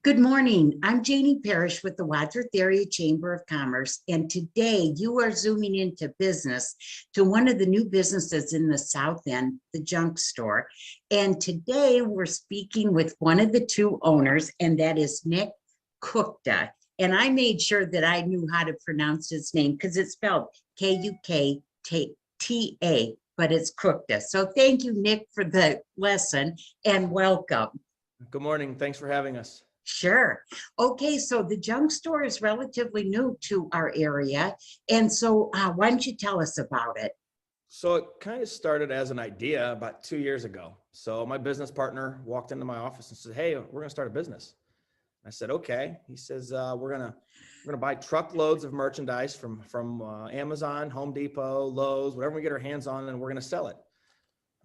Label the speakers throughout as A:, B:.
A: Good morning. I'm Janie Parrish with the Wadsworth Area Chamber of Commerce, and today you are zooming into business to one of the new businesses in the South End, the Junk Store. And today we're speaking with one of the two owners, and that is Nick Kukta. And I made sure that I knew how to pronounce his name because it's spelled Kukta, but it's Kukta. So thank you, Nick, for the lesson and welcome.
B: Good morning. Thanks for having us.
A: Sure. Okay, so the junk store is relatively new to our area. And so why don't you tell us about it?
B: So it kind of started as an idea about 2 years ago. So my business partner walked into my office and said, "Hey, we're going to start a business." I said, "Okay." He says, we're going to buy truckloads of merchandise from Amazon, Home Depot, Lowe's, whatever we get our hands on, and we're going to sell it."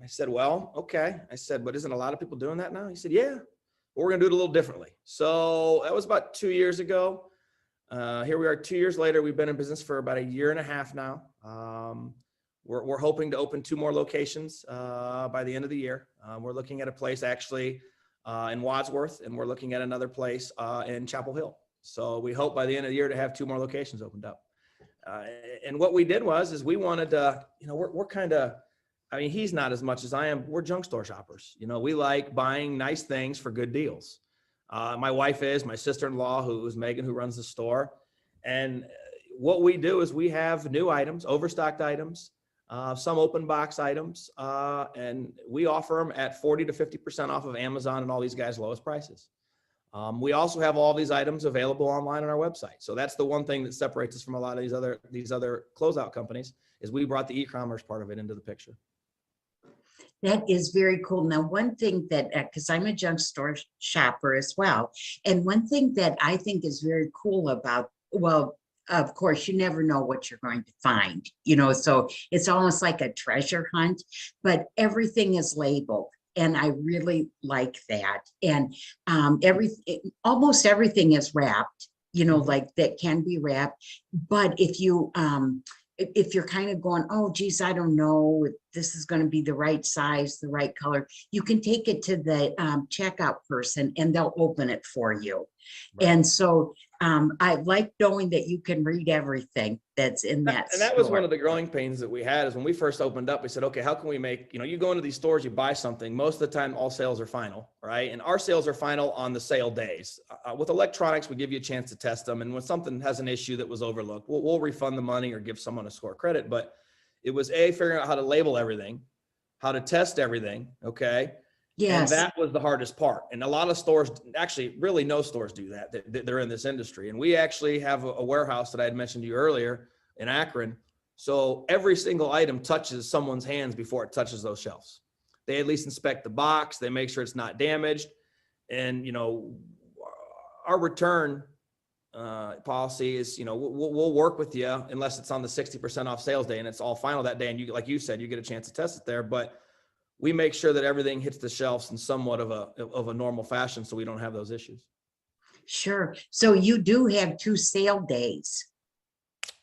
B: I said, "Well, okay." I said, "But isn't a lot of people doing that now?" He said, "Yeah. We're going to do it a little differently." So that was about 2 years ago. Here we are 2 years later. We've been in business for about 1.5 years now. We're hoping to open 2 more locations by the end of the year. We're looking at a place actually in Wadsworth, and we're looking at another place in Chapel Hill. So we hope by the end of the year to have 2 more locations opened up. And what we did is we wanted to, we're kind of, I mean, he's not as much as I am. We're junk store shoppers. We like buying nice things for good deals. My wife is, my sister-in-law, who is Megan, who runs the store. And what we do is we have new items, overstocked items, some open box items, and we offer them at 40 to 50% off of Amazon and all these guys' lowest prices. We also have all these items available online on our website. So that's the one thing that separates us from a lot of these other closeout companies, is we brought the e-commerce part of it into the picture.
A: That is very cool. Now, one thing that, because I'm a junk store shopper as well, and one thing that I think is very cool about, well, of course, you never know what you're going to find, so it's almost like a treasure hunt, but everything is labeled. And I really like that. And almost everything is wrapped, like that can be wrapped. But if you're kind of going, "Oh, geez, I don't know if this is going to be the right size, the right color," you can take it to the checkout person and they'll open it for you. Right. And so I like knowing that you can read everything that's in that
B: And that
A: store.
B: was one of the growing pains that we had, is when we first opened up, we said, okay, how can we make, you go into these stores, you buy something, most of the time all sales are final, right? And our sales are final on the sale days. With electronics, we give you a chance to test them. And when something has an issue that was overlooked, we'll refund the money or give someone a score credit. But it was figuring out how to label everything, how to test everything, okay? Yes. And that was the hardest part. And a lot of stores, actually really no stores do that. They're in this industry. And we actually have a warehouse that I had mentioned to you earlier in Akron. So every single item touches someone's hands before it touches those shelves. They at least inspect the box. They make sure it's not damaged. And, our return policy is, we'll work with you unless it's on the 60% off sales day and it's all final that day. And you, like you said, you get a chance to test it there, but we make sure that everything hits the shelves in somewhat of a normal fashion, so we don't have those issues.
A: Sure. So you do have 2 sale days.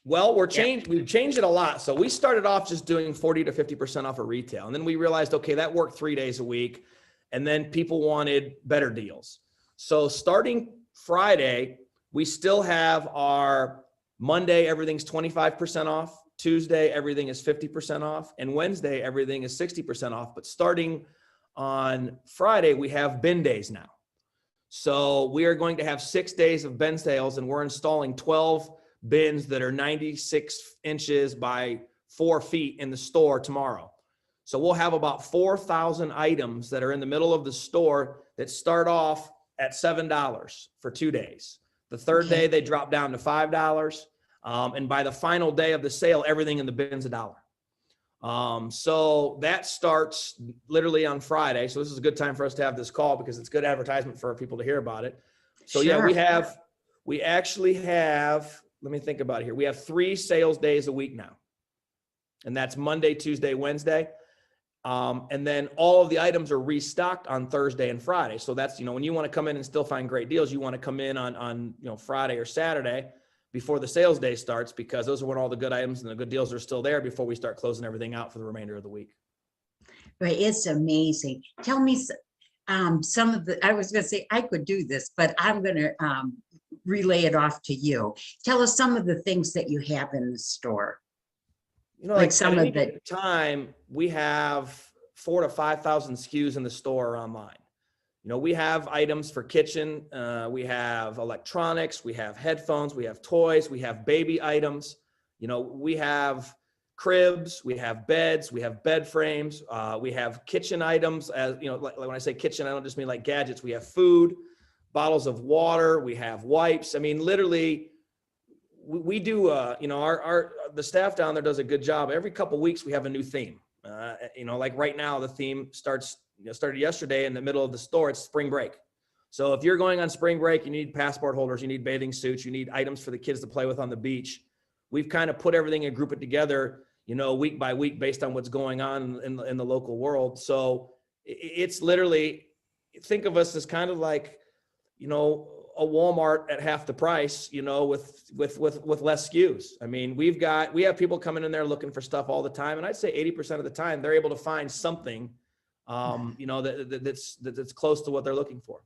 B: Well, we've changed it a lot. So we started off just doing 40 to 50% off of retail. And then we realized, okay, that worked 3 days a week. And then people wanted better deals. So starting Friday, we still have our Monday, everything's 25% off. Tuesday, everything is 50% off, and Wednesday, everything is 60% off. But starting on Friday, we have bin days now. So we are going to have 6 days of bin sales, and we're installing 12 bins that are 96 inches by 4 feet in the store tomorrow. So we'll have about 4,000 items that are in the middle of the store that start off at $7 for 2 days. The third day, they drop down to $5. And by the final day of the sale, everything in the bin's $1. So that starts literally on Friday. So this is a good time for us to have this call because it's good advertisement for people to hear about it. So sure. Yeah, we actually have, let me think about it here. We have 3 sales days a week now. And that's Monday, Tuesday, Wednesday. And then all of the items are restocked on Thursday and Friday. So that's, when you want to come in and still find great deals, you want to come in on Friday or Saturday before the sales day starts, because those are when all the good items and the good deals are still there before we start closing everything out for the remainder of the week.
A: Right. It's amazing. Tell me, some of the, I was gonna say I could do this, but I'm gonna relay it off to you. Tell us some of the things that you have in the store.
B: You know,
A: Like
B: like
A: some
B: at any
A: of the,
B: given time, we have 4,000 to 5,000 SKUs in the store or online. You know, we have items for kitchen, we have electronics, we have headphones, we have toys, we have baby items. You know, we have cribs, we have beds, we have bed frames, we have kitchen items. As you know, like when I say kitchen, I don't just mean like gadgets. We have food, bottles of water, we have wipes. I mean, literally, we do. You know, the staff down there does a good job. Every couple of weeks, we have a new theme. You know, like right now, the theme started yesterday in the middle of the store. It's spring break. So if you're going on spring break, you need passport holders, you need bathing suits, you need items for the kids to play with on the beach. We've kind of put everything and group it together, you know, week by week based on what's going on in the local world. So it's literally, think of us as kind of like, you know, a Walmart at half the price, you know, with less SKUs. I mean, we have people coming in there looking for stuff all the time. And I'd say 80% of the time they're able to find something, you know, that's close to what they're looking for.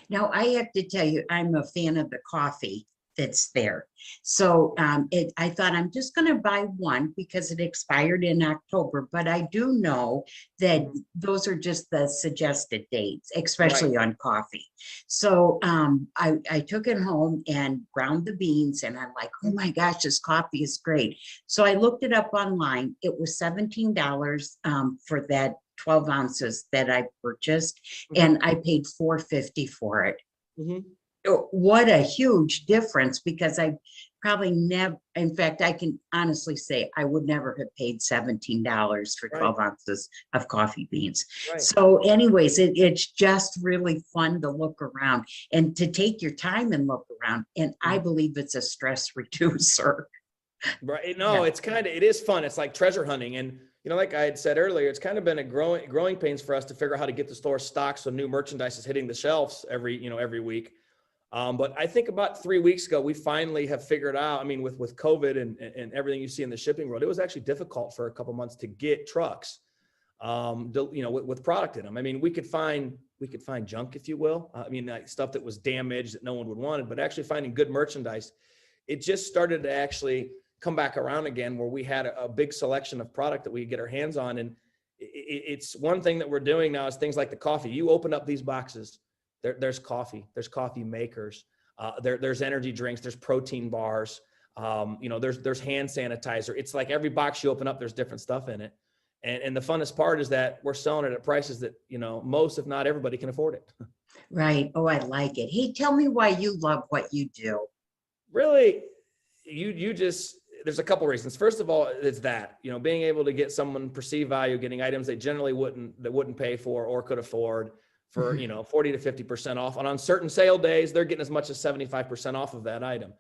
A: now I have to tell you, I'm a fan of the coffee that's there. So I thought I'm just going to buy one because it expired in October, but I do know that those are just the suggested dates, especially on coffee. So I took it home and ground the beans, and I'm like, oh my gosh, this coffee is great. So I looked it up online. It was $17 for that 12 ounces that I purchased, and I paid $4.50 for it. What a huge difference, because I probably never, in fact, I can honestly say I would never have paid $17 for 12 ounces of coffee beans. So anyways, it's just really fun to look around and to take your time and look around. And I believe it's a stress reducer.
B: Right. No, it's it is fun. It's like treasure hunting. And, you know, like I had said earlier, it's kind of been a growing pains for us to figure out how to get the store stocked so new merchandise is hitting the shelves every week. But I think about 3 weeks ago, we finally have figured out, I mean, with COVID and everything you see in the shipping world, it was actually difficult for a couple months to get trucks, you know, with product in them. I mean, we could find junk, if you will. I mean, like stuff that was damaged that no one would want, but actually finding good merchandise. It just started to actually come back around again, where we had a big selection of product that we could get our hands on. And it's one thing that we're doing now is things like the coffee. You open up these boxes, there's coffee, there's coffee makers, there's energy drinks, there's protein bars, you know, there's hand sanitizer. It's like every box you open up, there's different stuff in it. And the funnest part is that we're selling it at prices that, you know, most, if not everybody, can afford it.
A: Right. Oh, I like it. Hey, tell me why you love what you do.
B: Really, you just, there's a couple reasons. First of all, it's that, you know, being able to get someone perceived value, getting items they generally wouldn't pay for or could afford for, you know, 40 to 50% off. And on certain sale days, they're getting as much as 75% off of that item.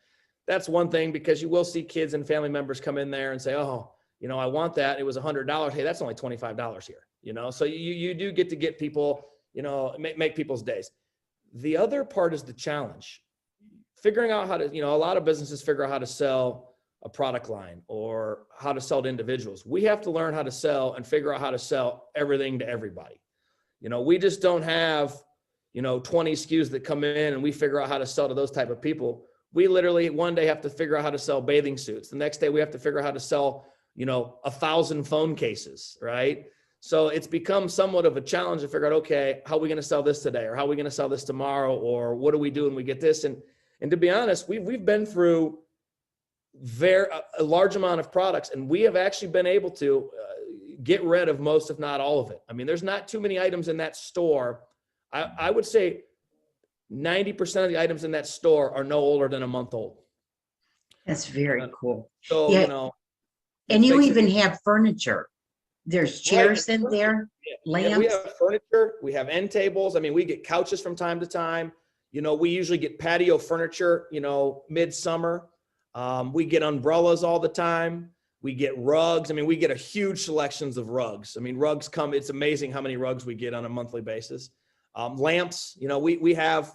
B: That's one thing, because you will see kids and family members come in there and say, oh, you know, I want that. It was $100. Hey, that's only $25 here, you know? So you do get to get people, you know, make people's days. The other part is the challenge. Figuring out how to, you know, a lot of businesses figure out how to sell a product line or how to sell to individuals. We have to learn how to sell and figure out how to sell everything to everybody. You know, we just don't have, you know, 20 SKUs that come in and we figure out how to sell to those type of people. We literally one day have to figure out how to sell bathing suits. The next day we have to figure out how to sell, you know, 1,000 phone cases, right? So it's become somewhat of a challenge to figure out, okay, how are we going to sell this today? Or how are we going to sell this tomorrow? Or what do we do when we get this? And to be honest, we've been through a large amount of products, and we have actually been able to get rid of most, if not all of it. I mean, there's not too many items in that store. I would say 90% of the items in that store are no older than a month old.
A: That's very cool.
B: So,
A: yeah.
B: You know.
A: And you even have furniture. There's chairs in there, lamps.
B: Yeah, we have furniture. We have end tables. I mean, we get couches from time to time. You know, we usually get patio furniture, you know, midsummer. We get umbrellas all the time. We get rugs. I mean, we get a huge selections of rugs. I mean, rugs come, it's amazing how many rugs we get on a monthly basis. Lamps, you know, we have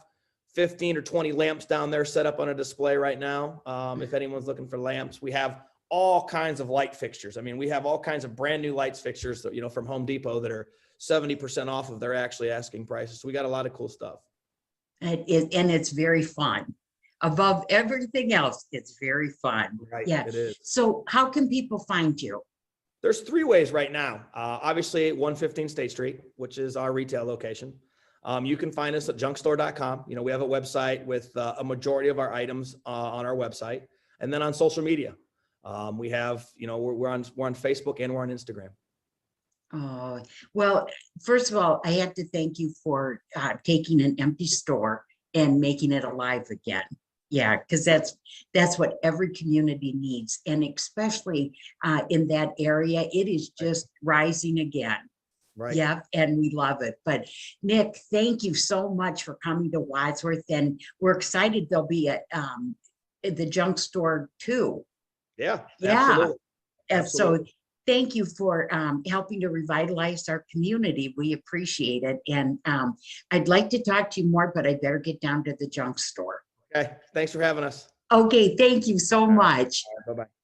B: 15 or 20 lamps down there set up on a display right now. If anyone's looking for lamps, we have all kinds of light fixtures. I mean, we have all kinds of brand new lights fixtures, you know, from Home Depot that are 70% off of their actually asking prices. So we got a lot of cool stuff.
A: And it's very fun. Above everything else, it's very fun.
B: Right.
A: Yeah.
B: It is.
A: So how can people find you?
B: There's 3 ways right now. Obviously 115 State Street, which is our retail location. You can find us at junkstore.com. You know, we have a website with a majority of our items on our website, and then on social media. We have, you know, we're on Facebook and we're on Instagram.
A: Oh, well, first of all, I have to thank you for taking an empty store and making it alive again. Yeah, because that's what every community needs. And especially in that area, it is just rising again.
B: Right.
A: Yeah, and we love it. But Nick, thank you so much for coming to Wadsworth. And we're excited there'll be at the junk store too.
B: Yeah.
A: Yeah.
B: Absolutely.
A: And so
B: Absolutely.
A: thank you for helping to revitalize our community. We appreciate it. And I'd like to talk to you more, but I better get down to the junk store.
B: Okay. Thanks for having us.
A: Okay, thank you so much.
B: Bye-bye.